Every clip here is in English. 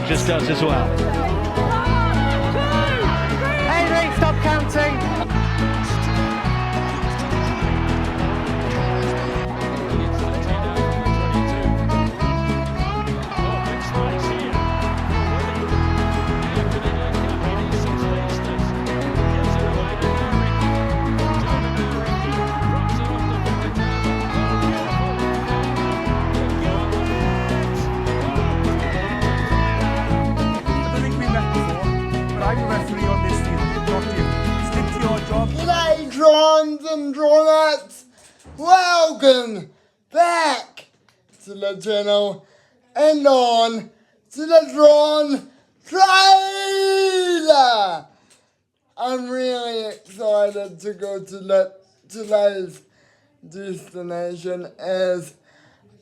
Rogers does as well. 1, 2, 3. Henry, stop counting. G'day, drones and dronettes. Welcome back to the channel and on to the drone trailer. I'm really excited to go to today's destination as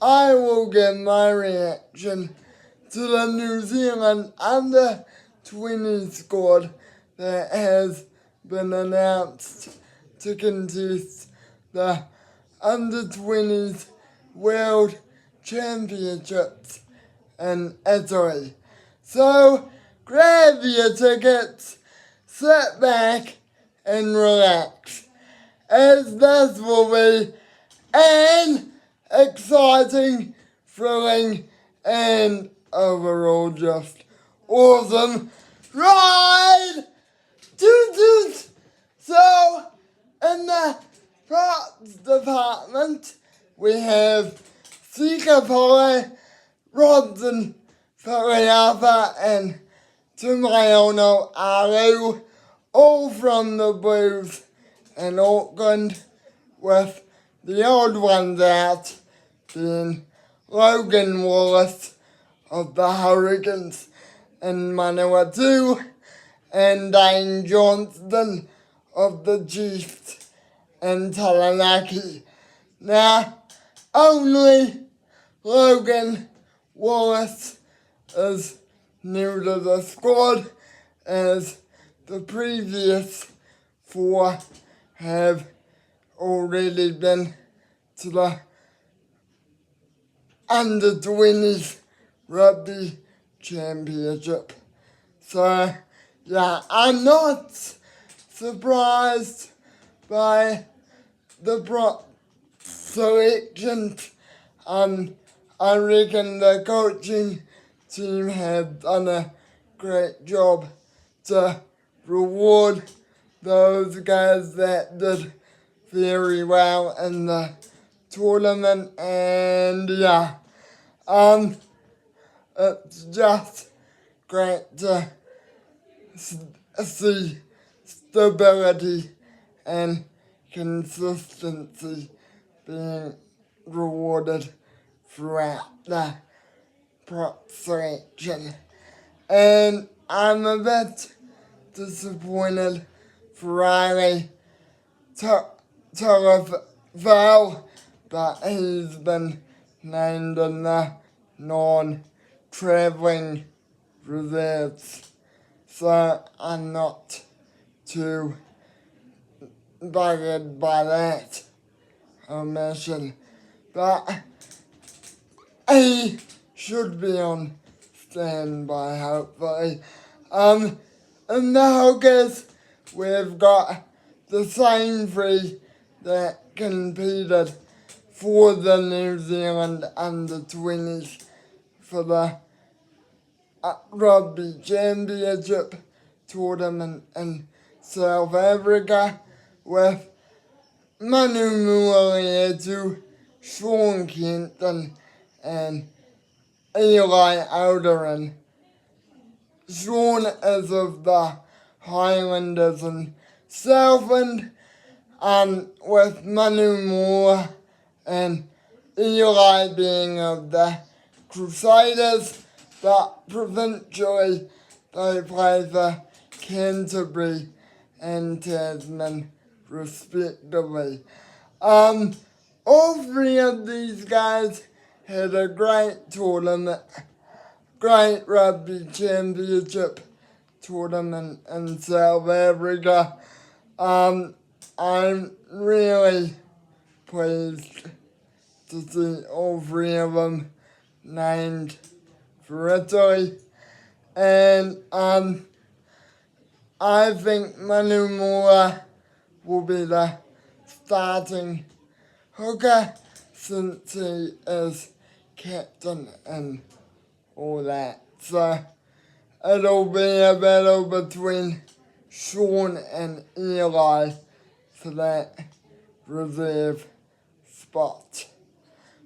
I will give my reaction to the New Zealand under-20 squad that has been announced to contest the under-20s World Championships in Italy. So grab your tickets, sit back and relax, as this will be an exciting, thrilling and overall just awesome ride. So, in the props department, we have Sika Pole, Rodson Pariapa, and Tumayono Alu, all from the Blues in Auckland, with the old ones out being Logan Wallace of the Hurricanes in Manawatu, and Dane Johnston of the Chiefs in Taranaki. Now, only Logan Wallace is new to the squad, as the previous 4 have already been to the under-20s rugby championship. So, yeah, I'm not surprised by the prop selection. I reckon the coaching team have done a great job to reward those guys that did very well in the tournament, and yeah, it's just great to see stability and consistency being rewarded throughout the prop selection. And I'm a bit disappointed for Riley Torreval, but he's been named in the non-travelling reserves. So I'm not too bothered by that omission. But he should be on standby, hopefully. In the hookers, we've got the same 3 that competed for the New Zealand under-20s for the Rugby Championship tournament in South Africa, with Manu Mualietu, Sean Kenton and Eli Alderin. Sean is of the Highlanders in Southland, with Manu Moore and Eli being of the Crusaders, but provincially they play for Canterbury and Tasman respectively. all three of these guys had a great tournament, great rugby championship tournament in South Africa. I'm really pleased to see all three of them named for Italy. And I think Manu Moura will be the starting hooker since he is captain and all that. So it'll be a battle between Sean and Eli for that reserve spot.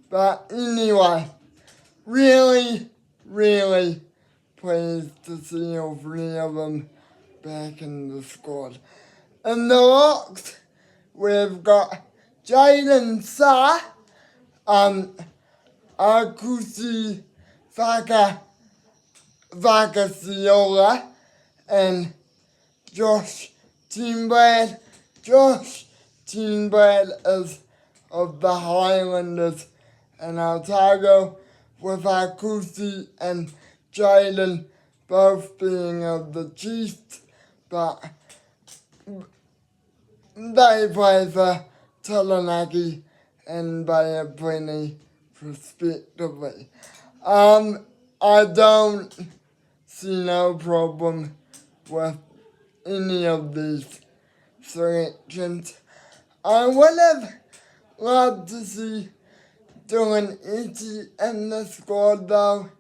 But anyway, really pleased to see all three of them back in the squad. In the locks, we've got Jaden Sa, Akusi Vakasiola, and Josh Tinbrad. Josh Tinbrad is of the Highlanders and Otago, with Akusi and Jaden both being of the Chiefs, but they play for Taranaki and Bay of Plenty respectively. I don't see no problem with any of these selections. I would have loved to see Dylan Itchy in the squad though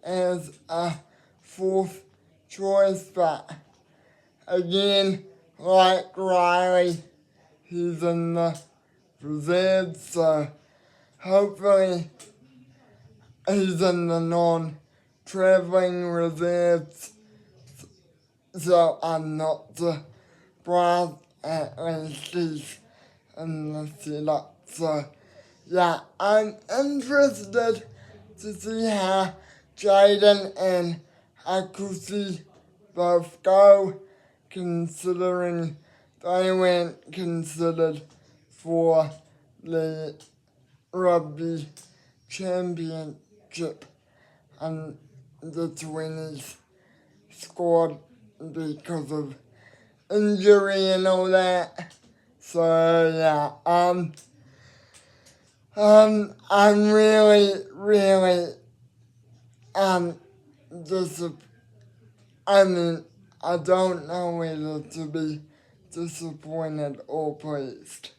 as a fourth choice, but again, like Riley, he's in the reserves, so hopefully he's in the non-travelling reserves, so I'm not surprised at least he's in the setup. So yeah, I'm interested to see how Jaden and Akusi both go, considering they weren't considered for the rugby championship and the 20's squad because of injury and all that. So yeah, I'm really I don't know whether to be disappointed or pleased,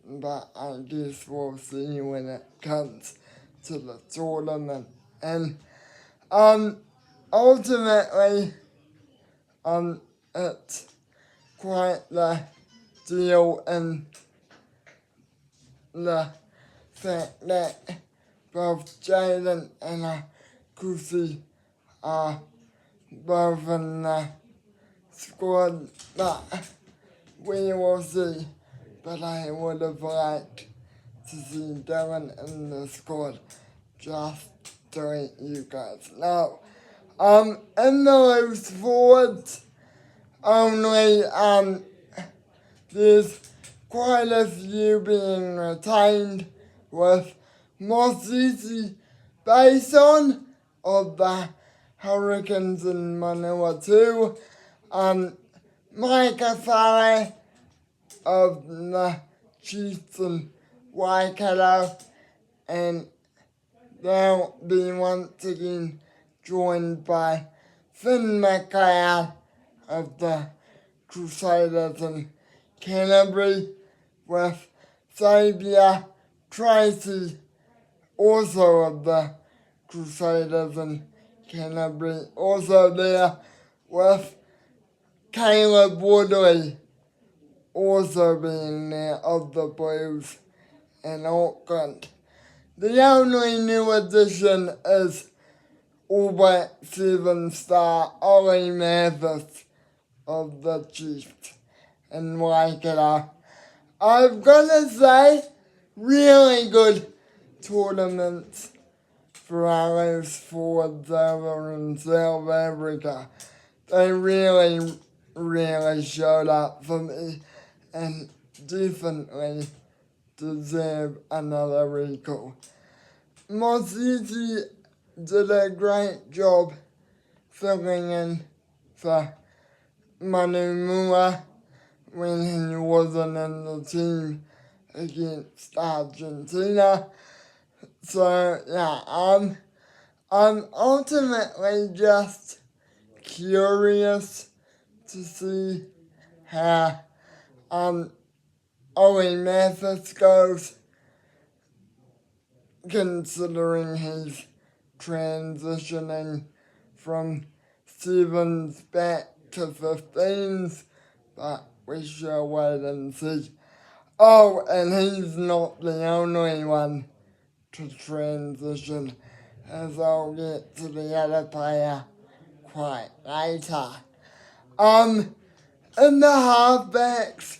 but I guess we'll see when it comes to the tournament. And ultimately, it's quite the deal in the fact that both Jaden and Akusi are both in the squad, but we will see. But I would have liked to see Dylan in the squad, just to let you guys know. In the loose forwards, only there's quite a few being retained, with Mosisi Bason of the Hurricanes in Manawatu, Micah Farley of the Chiefs in Waikato, and they'll be once again joined by Finn McLeod of the Crusaders in Canterbury, with Xavier Tracy also of the Crusaders in Canterbury also there, with Caleb Woodley also being there of the Blues in Auckland. The only new addition is All Black 7-star Ollie Mathis of the Chiefs in Waikato. I've got to say, really good tournaments for our loose forwards over in South Africa. They really showed up for me and definitely deserve another recall. Mosisi did a great job filling in for Manumua when he wasn't in the team against Argentina. So yeah, I'm ultimately just curious to see how Owen Mathis goes, considering he's transitioning from 7s back to 15s, but we shall wait and see. Oh, and he's not the only one to transition, as I'll get to the other player quite later. In the halfbacks,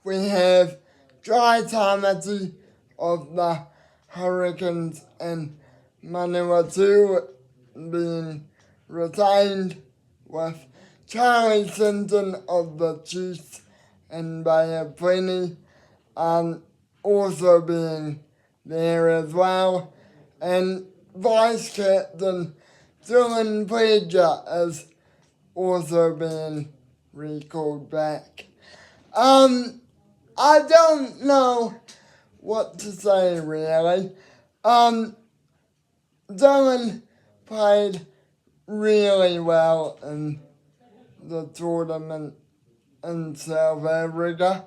we have Jai Tamati of the Hurricanes and Manawatu being retained, with Charlie Sinton of the Chiefs and Bayaprini also being there as well. And Vice Captain Dylan Pledger is also being recalled back. I don't know what to say really. Dylan played really well in the tournament in South Africa.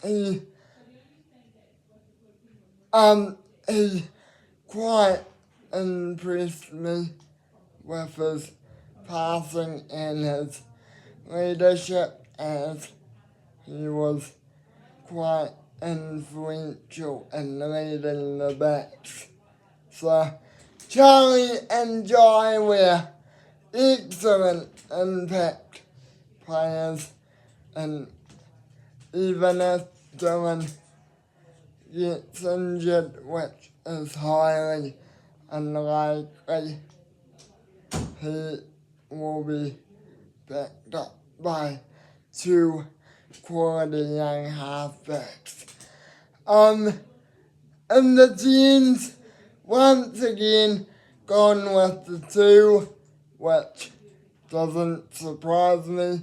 He quite impressed me with his passing and his leadership, as he was quite influential in leading the backs. So Charlie and Jai were excellent impact players, and even if Dylan gets injured, which is highly unlikely, he will be backed up by two quality young halfbacks. In the teams, once again, gone with the two, which doesn't surprise me.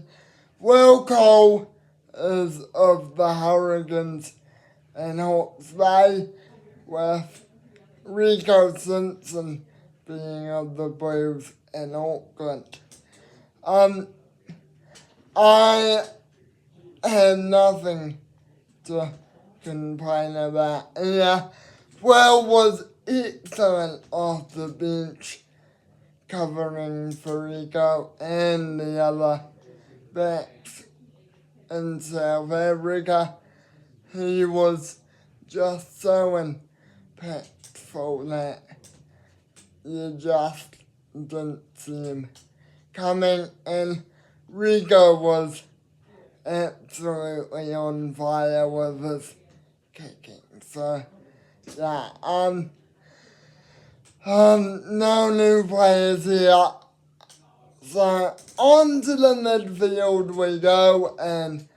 Will Cole is of the Hurricanes and Hawke's Bay, with Rico Simpson being of the Blues in Auckland. I have nothing to complain about here. Will was excellent off the bench, covering for Rico and the other backs in South Africa. He was just so impactful that you just didn't see him coming, and Rico was absolutely on fire with his kicking. So yeah, no new players here. So on to the midfield we go, and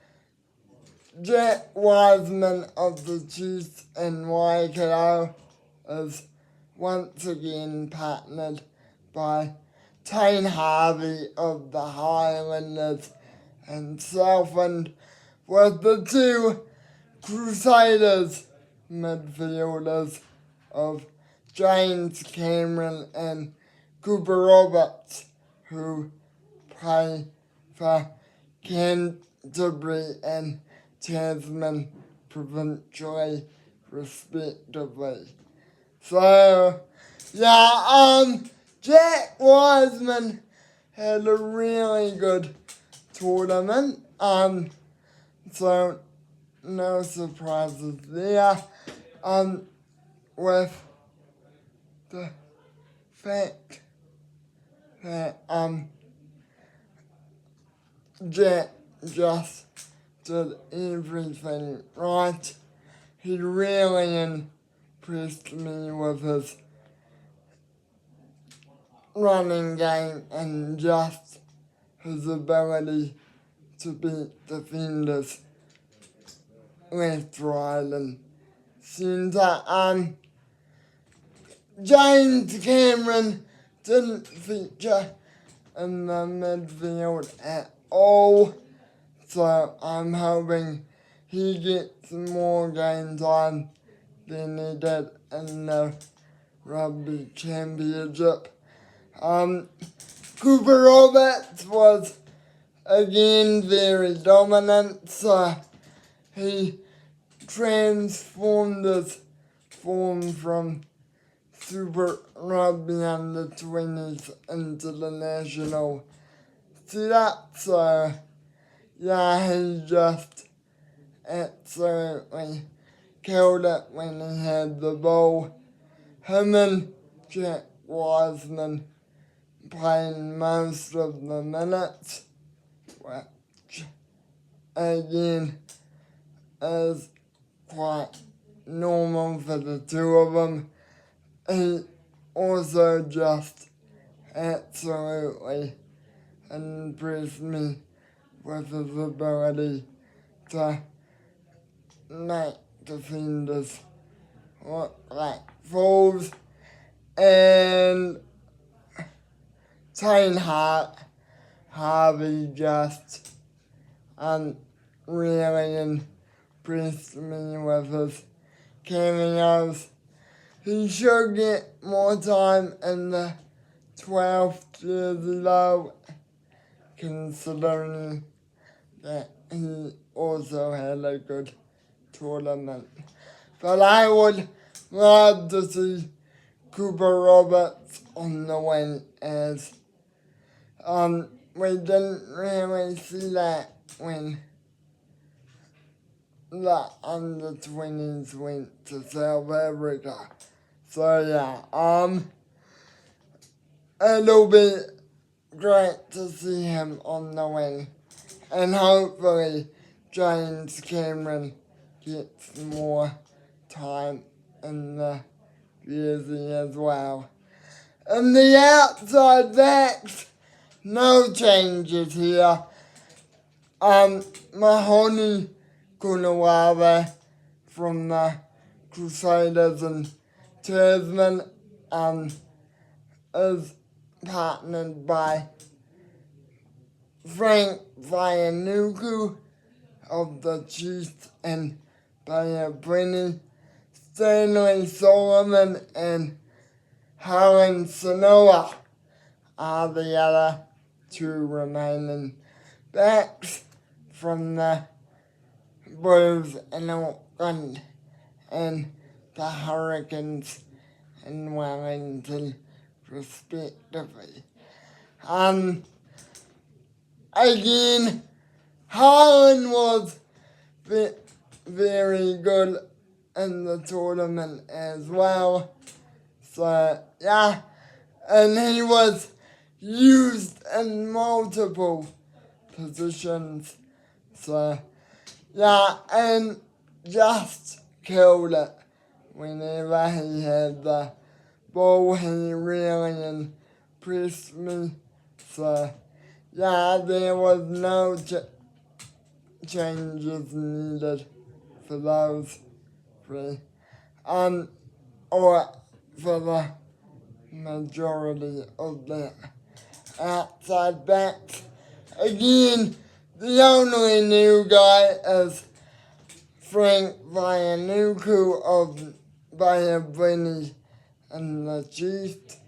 Jack Wiseman of the Chiefs and Waikato is once again partnered by Tane Harvey of the Highlanders and Southland, with the two Crusaders midfielders of James Cameron and Cooper Roberts, who play for Canterbury and Tasman provincially, respectively. So, yeah, Jack Wiseman had a really good tournament. So no surprises there. With the fact that Jack just did everything right. He really impressed me with his running game and just his ability to beat defenders left, right and centre. James Cameron didn't feature in the midfield at all, so I'm hoping he gets more game time than he did in the Rugby Championship. Cooper Roberts was again very dominant, so he transformed his form from Super Rugby under 20s into the national setup, so yeah, he just absolutely killed it when he had the ball. Him and Jack Wiseman playing most of the minutes, which again is quite normal for the two of them. He also just absolutely impressed me with his ability to make defenders look like fools. And Tane Harvey just really impressed me with his cameos. He should get more time in the 12th jersey though, considering that he also had a good tournament. But I would love to see Cooper Roberts on the wing, as we didn't really see that when the under-20s went to South Africa. So yeah, it'll be great to see him on the wing, and hopefully James Cameron gets more time in the jersey as well. And the outside backs, no changes here. Mahoney Kunawawa from the Crusaders and Tasman is partnered by Frank Vaianuku of the Chiefs and Bayabrini. Stanley Solomon and Helen Sanoa are the other two remaining backs from the Blues in Auckland and the Hurricanes in Wellington, respectively. Again, Harlan was very good in the tournament as well. So, yeah, and he was used in multiple positions. So, yeah, and just killed it whenever he had the ball. He really impressed me. So, yeah, there was no changes needed for those three. Or for the majority of the outside backs. Again, the only new guy is Frank Vaianuku of Bayabrini and the Chiefs.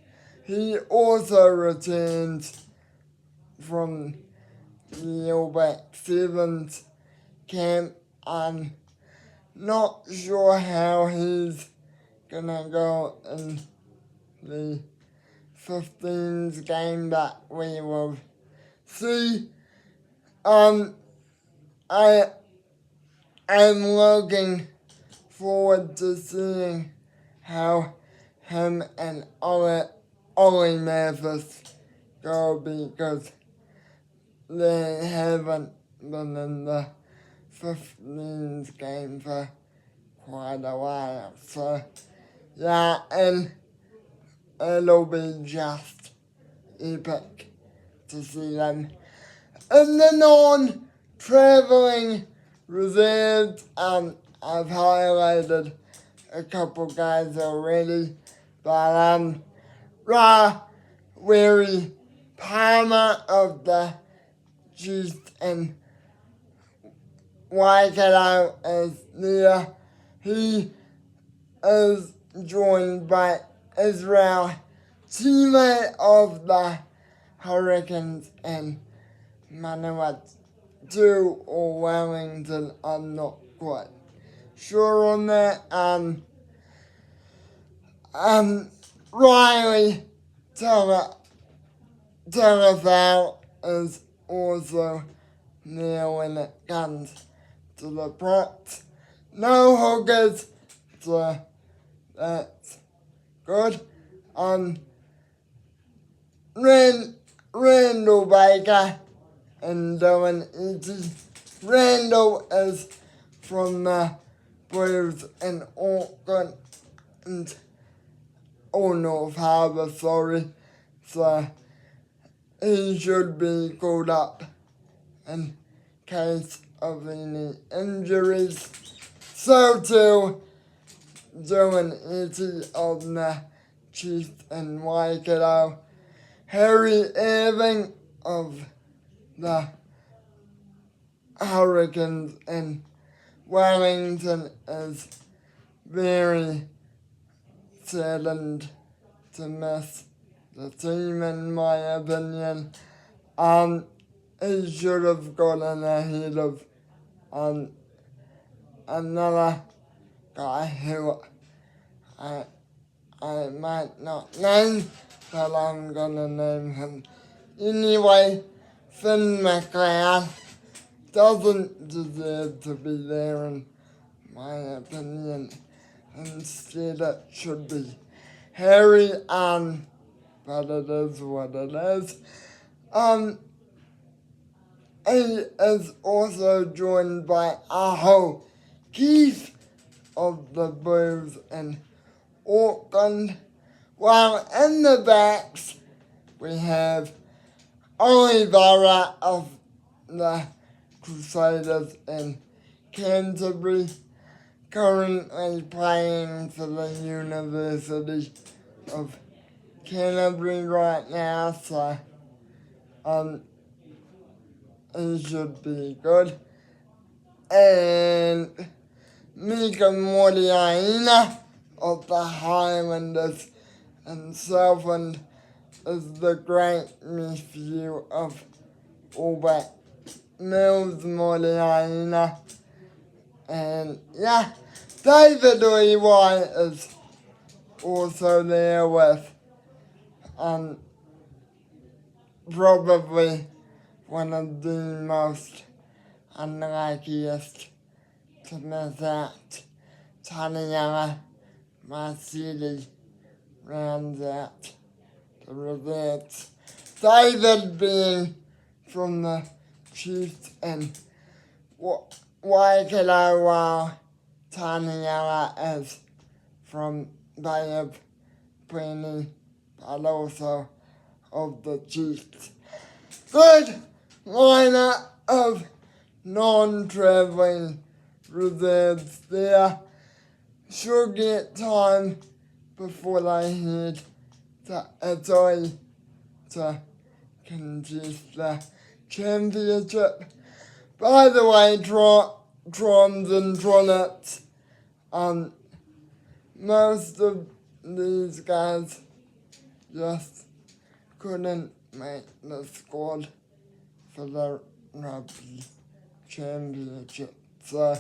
He also returns from the All Black Sevens camp. I'm not sure how he's gonna go in the 15s game, but we will see. I am looking forward to seeing how him and Ollie Mathis go, because they haven't been in the 15s game for quite a while. So, yeah, and it'll be just epic to see them. And the non-travelling reserves, I've highlighted a couple guys already, but Weary Palmer of the Chiefs and Waikato is there. He is joined by Israel, teammate of the Hurricanes, and Manawatu or Wellington. I'm not quite sure on that. Riley Telefau is also there when it comes to the props. No hookers, so that's good. Randall Baker and Dylan Easy. Randall is from the Blues in Auckland or North Harbour, sorry. So he should be called up in case of any injuries. So too, Dylan Easy of the Chiefs in Waikato. Harry Irving of the Hurricanes in Wellington is very saddened to miss the team, in my opinion. He should have gotten ahead of another guy who I might not name, but I'm gonna name him anyway. Finn McLeod doesn't deserve to be there, in my opinion. Instead, it should be Harry, but it is what it is. He is also joined by Aho Keith of the Blues in Auckland. While in the backs, we have Olivera of the Crusaders in Canterbury, currently playing for the University of Canterbury right now, so he should be good. And Mika Moriaina of the Highlanders in Southland is the great nephew of All-Black Mills Moriaina. And yeah, David Levi is also there with probably one of the most unluckiest to miss out. Taniana Marceli rounds out the reserves. David being from the Chiefs and Waikato, while Taniana is from Bay of Plenty, but also of the Chiefs. Good lineup of non-travelling reserves there. Should get time before they head to Italy to contest the championship. By the way, Trons and Tronnets, most of these guys just couldn't make the squad for the rugby championship. So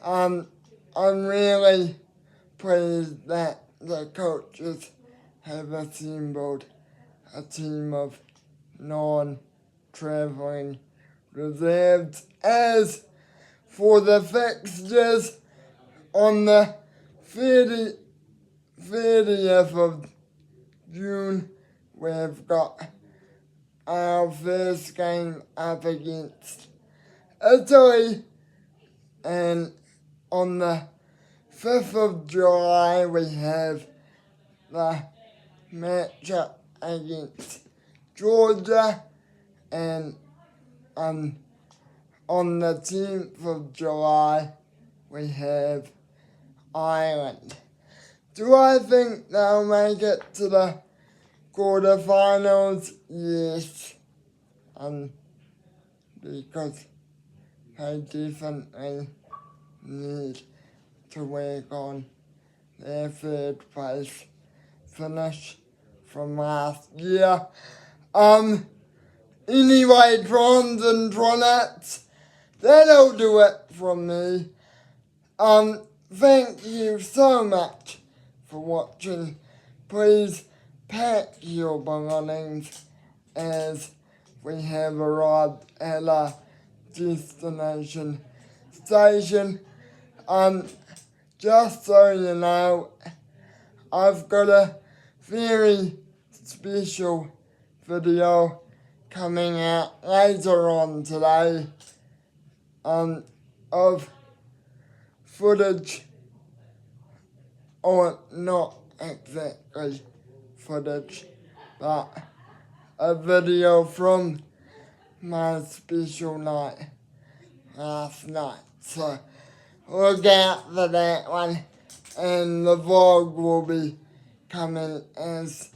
I'm really pleased that the coaches have assembled a team of non-travelling reserves. As for the fixtures, on the 30th of June, we've got our first game up against Italy, and on the 5th of July we have the matchup against Georgia, and on the 10th of July we have Ireland. Do I think they'll make it to the quarterfinals? Yes. Because they definitely need to work on their third place finish from last year. Anyway, Trons and Tronettes, that'll do it from me. Thank you so much for watching. Please pack your belongings as we have arrived at our destination station. Just so you know, I've got a very special video coming out later on today of footage, or not exactly footage, but a video from my special night last night. So look out for that one, and the vlog will be coming as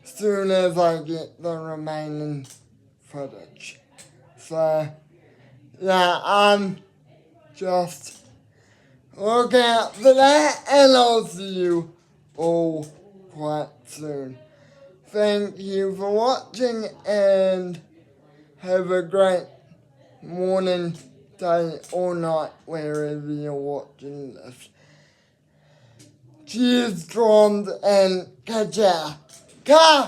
soon as I get the remaining footage. So yeah, just look out for that, and I'll see you all quite soon. Thank you for watching, and have a great morning, day, or night, wherever you're watching this. Cheers, Trons, and ka-chow. Ka-chow!